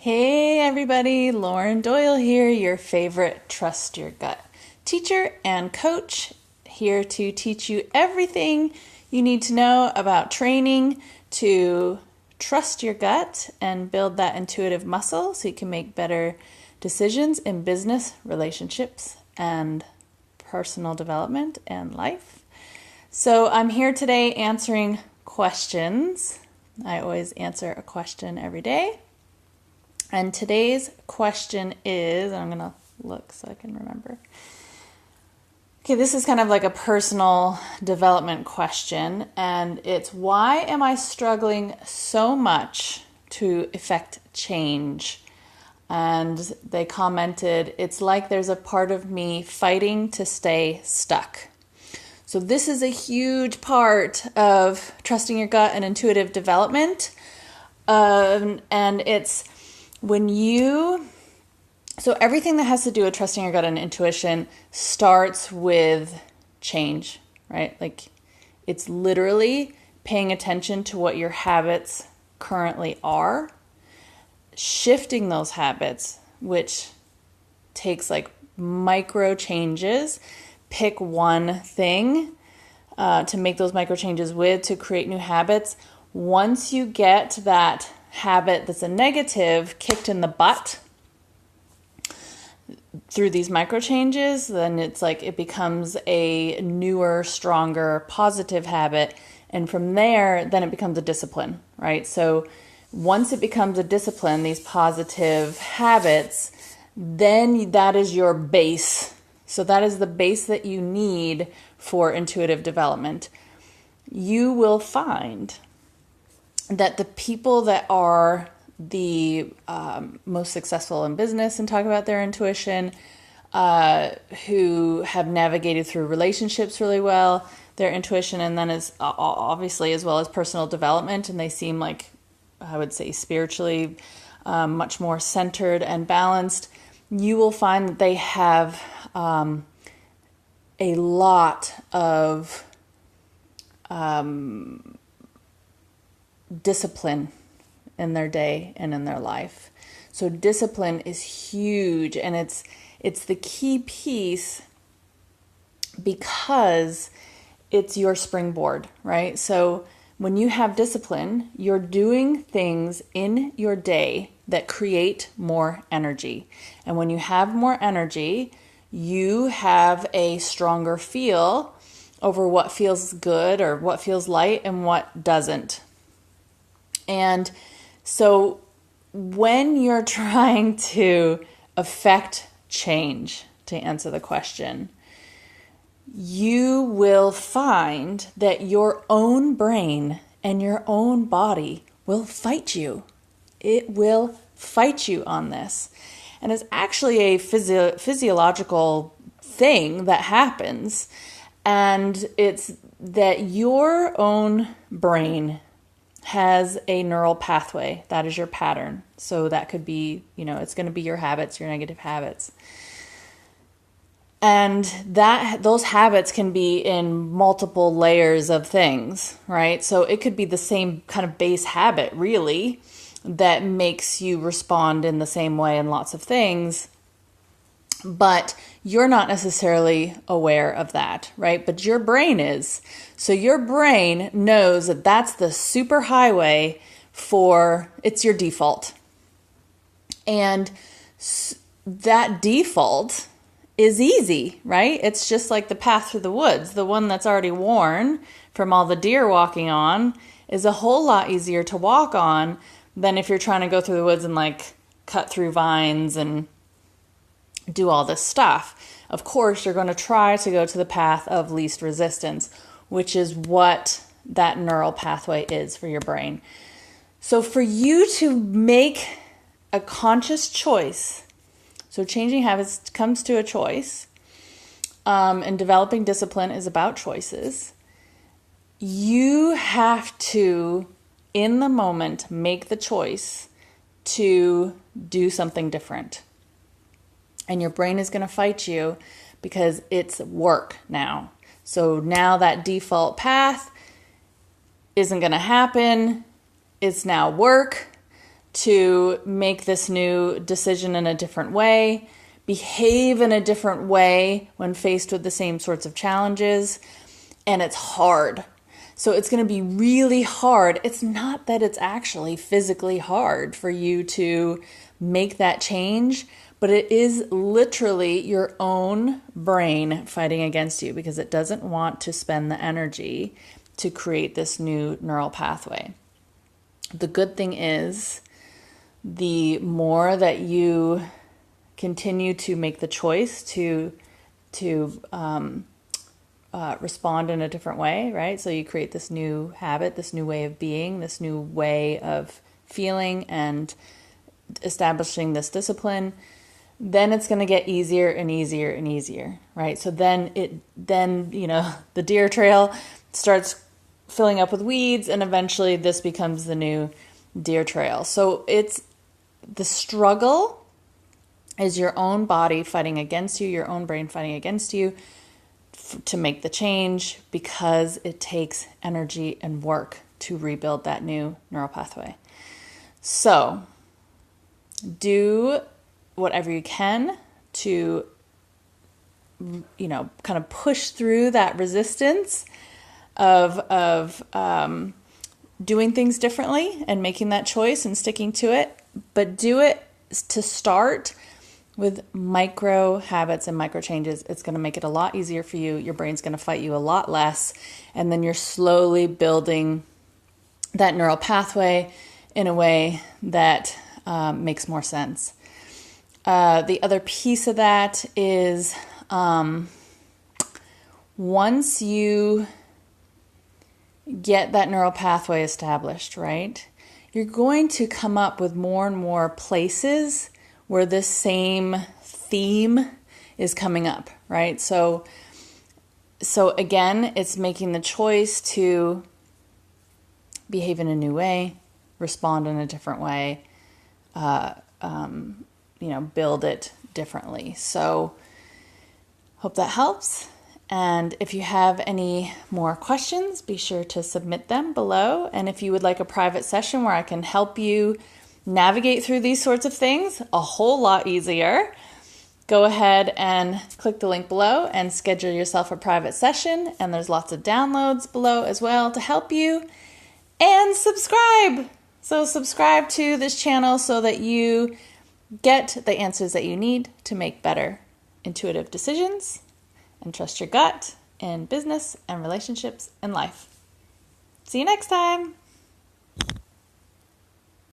Hey everybody, Lauren Doyle here, your favorite Trust Your Gut teacher and coach, here to teach you everything you need to know about training to trust your gut and build that intuitive muscle so you can make better decisions in business, relationships, and personal development and life. So I'm here today answering questions. I always answer a question every day. And today's question is, I'm going to look so I can remember. Okay, this is kind of like a personal development question, and it's, why am I struggling so much to effect change? And they commented, it's like there's a part of me fighting to stay stuck. So this is a huge part of trusting your gut and intuitive development. And it's so everything that has to do with trusting your gut and intuition starts with change, right? Like, it's literally paying attention to what your habits currently are, shifting those habits, which takes like micro changes. Pick one thing to make those micro changes with to create new habits. Once you get that habit that's a negative kicked in the butt through these micro changes, then it's like it becomes a newer, stronger, positive habit. And from there, then it becomes a discipline, right? So once it becomes a discipline, these positive habits, then that is your base. So that is the base that you need for intuitive development. You will find that the people that are the most successful in business and talk about their intuition, who have navigated through relationships really well, their intuition, and then is obviously as well as personal development, and they seem like, I would say, spiritually much more centered and balanced, you will find that they have a lot of discipline in their day and in their life. So discipline is huge, and it's the key piece because it's your springboard, right? So when you have discipline, you're doing things in your day that create more energy. And when you have more energy, you have a stronger feel over what feels good or what feels light and what doesn't. And so when you're trying to affect change, to answer the question, you will find that your own brain and your own body will fight you. It will fight you on this. And it's actually a physiological thing that happens. And it's that your own brain has a neural pathway. That is your pattern. So that could be, it's going to be your habits, your negative habits. And those habits can be in multiple layers of things, right? So it could be the same kind of base habit, really, that makes you respond in the same way in lots of things. But you're not necessarily aware of that, right? But your brain is. So your brain knows that that's the super highway it's your default. And that default is easy, right? It's just like the path through the woods. The one that's already worn from all the deer walking on is a whole lot easier to walk on than if you're trying to go through the woods and like cut through vines and do all this stuff. Of course, you're going to try to go to the path of least resistance, which is what that neural pathway is for your brain. So for you to make a conscious choice, so changing habits comes to a choice, and developing discipline is about choices. You have to, in the moment, make the choice to do something different. And your brain is going to fight you because it's work now. So now that default path isn't going to happen. It's now work. to make this new decision in a different way, behave in a different way when faced with the same sorts of challenges. And it's hard. So it's going to be really hard. It's not that it's actually physically hard for you to make that change, but it is literally your own brain fighting against you because it doesn't want to spend the energy to create this new neural pathway. The good thing is, the more that you continue to make the choice to respond in a different way, right? So you create this new habit, this new way of being, this new way of feeling and establishing this discipline, then it's going to get easier and easier and easier, right? So then the deer trail starts filling up with weeds, and eventually this becomes the new deer trail. So the struggle is your own body fighting against you, your own brain fighting against you to make the change, because it takes energy and work to rebuild that new neural pathway. So do whatever you can to, kind of push through that resistance of doing things differently and making that choice and sticking to it. But do it to start with micro habits and micro changes. It's going to make it a lot easier for you. Your brain's going to fight you a lot less. And then you're slowly building that neural pathway in a way that makes more sense. The other piece of that is once you get that neural pathway established, right, you're going to come up with more and more places where this same theme is coming up, right? So again, it's making the choice to behave in a new way, respond in a different way, build it differently. So hope that helps. And if you have any more questions, be sure to submit them below. And if you would like a private session where I can help you navigate through these sorts of things a whole lot easier, go ahead and click the link below and schedule yourself a private session. And there's lots of downloads below as well to help you. And subscribe. So subscribe to this channel so that you get the answers that you need to make better intuitive decisions and trust your gut in business and relationships and life. See you next time.